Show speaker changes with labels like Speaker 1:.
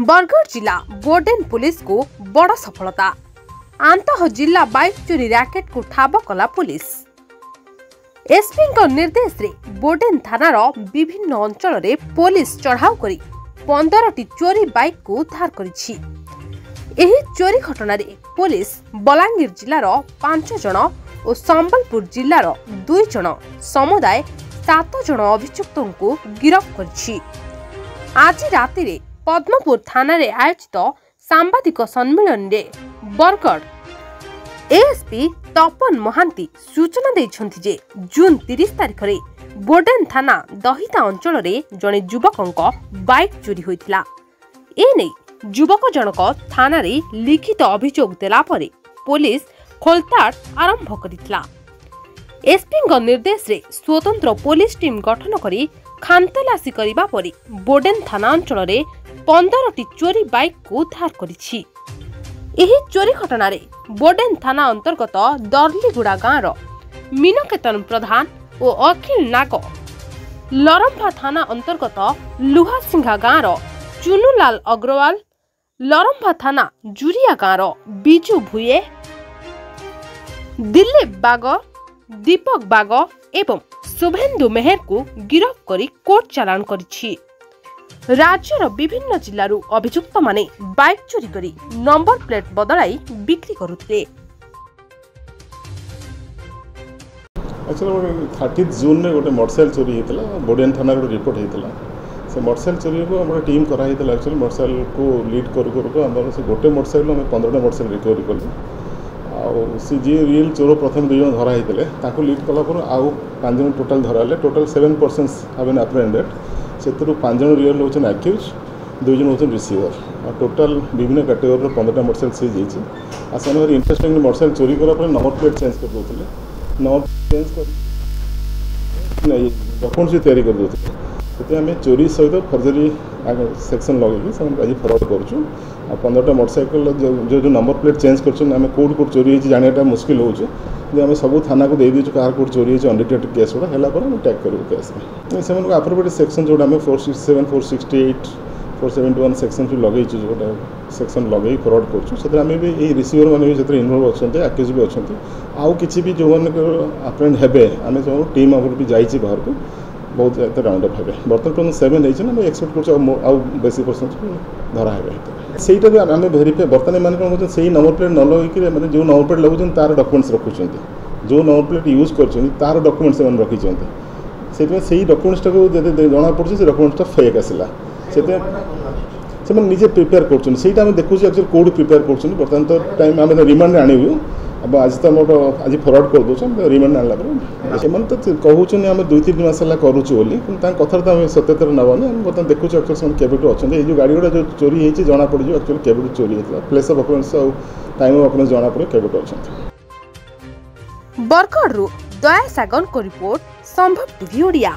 Speaker 1: बरगढ़ जिला Bourdain police को बड़ सफलता। आंतः जिला बाइक चोरी रैकेट को ठाब कला पुलिस। एसपी निर्देश रे बोर्डेन थानार विभिन्न अंचल रे पुलिस चढ़ाऊ करी 15टी चोरी बाइक को उद्धार करिछि। एही चोरी घटना रे पुलिस बलांगीर जिलार 5 जन और संबलपुर जिलार 2 जन समुदाय 7 जन अभियुक्तों को गिरफ्त करिछि। आज राति रे पद्मपुर थाना रे आयोजित सांबादिक सम्मेलन रे बरगढ़ एएसपी तपन महांती सूचना दैछन्ति जे जून 30 तारिख रे बोर्डेन थाना दहिता अंचल रे जने युवकक बाइक चोरी होइथिला। ए नै युवक जनक थाना रे लिखित अभियोग देला परे पुलिस खोलताड़ आरंभ करिथिला। एसपी निर्देश रे स्वतंत्र पुलिस टीम गठन करी खानतलासी करिबा परे बोर्डेन थाना अंचल रे 15टी चोरी बाइक को उद्धार करिछि। एही चोरी घटना रे बोर्डेन थाना अंतर्गत दर्लीगुड़ा गाँव मीनकेतन प्रधान और अखिल नाग, लरम्फा थाना अंतर्गत लुहासिंघा गाँव चुनुलाल अग्रवाल, लरम्फा थाना जुरिया गाँव बिजू भुये, दिलीप बाग, दीपक बाग एवं शुभेन्दु मेहर को गिरफ्त करी कोर्ट चालान करिछि। राज्यर विभिन्न जिल्लारू अभियुक्त माने बाइक चोरी करी नंबर प्लेट बदलाई बिक्री करुଥିଲେ।
Speaker 2: एक्चुअली 30 जून में गोटे मोटरसाइकिल चोरी होता बोर्डेन थाना रिपोर्ट होता से मोटरसाइकिल चोरी को आम टीम कराई एक्चुअली मोटरसाइकिल को लीड करूँ आम से गोटे मोटरसाइकिल आम 15टा मोटरसाइकिल रिकवरी कलु सी जी रियल चोर प्रथम 2 जन धरा होते लीड कलापर आउ 5 जन टोटाल धरा टोटाल 7 पर्सन्स हैव बीन अप्रेहेंडेड से 5 जन रियल होचन एक्यूज 2 जन होचन रिसीवर और टोटाल विभिन्न कैटेगोरी 15टा मोटरसाइकिल सीज होती आसान भारी इंटरेस्टिंग मोटरसाइकिल चोरी करापर नंबर प्लेट चेंज कर देते नंबर चेंज कर डॉक्यूमेंट्स भी तैयारी कर देते से आम चोरी सहित फर्जरी सेक्शन लगे आज फरवर्ड करूँ 15टा मोटरसाइकिल जो नंबर प्लेट चेंज कर कौट कौट चोरी जानाटा मुस्किल होमें सब थाना को देदेचु कह कौट चोरी अनडिटेक्टेड केस गुड़ा है टैग करूँ केस में से आप्रोप्रिएट सेक्शन जोटा 467 468 471 सेक्शन जो लगे जो सेक्शन लगे फरवर्ड करें भी रिसीवर मैंने भी इनवल्व अच्छा आक्यूज भी अच्छा आउ कि भी जो मैंने अप्रेहेंड हे आम सब टीम आगे भी जाइए बाहर को बहुत एत राउंड अप हे बर्तमान 7 होती एक्सपेक्ट कर परसेंट धरा है सहीटा भी आम भेरीफाई बर्तमान मैंने कौन कहते हैं नंबर प्लेट न लगे मैंने जो नंबर प्लेट लगुन तार डॉक्यूमेंट्स रखुच्च जो नंबर प्लेट यूज कर डॉक्यूमेंट्स से रखी से डॉक्यूमेंट्स को जना पड़ी से डॉक्यूमेंट्स फेक आसला से निजे प्रिपेयर कर देखुँ एक्चुअली कौट प्रिपेयर कर बर्तमान तो टाइम आम रिमांड आणु अब आज तो मोर आज फरवर्ड कर दूसरे रिमांड आणला से तो कहूँ आम 2-3 मास करूँ कथा तो आम सत्यता नवानी बर्तमान देखुँ एक्चुअली केबेठू अच्छा ये गाड़ी गुड़ा जो चोरी होती जना पड़ एक्चुअली केबेठू चोरी होता प्लेस ऑफ ऑफेंस और टाइम ऑफ ऑफेंस जना पड़े केबेठू अच्छा।
Speaker 1: बरगढ़ दया सागन को रिपोर्ट संभव टीवी ओडिया।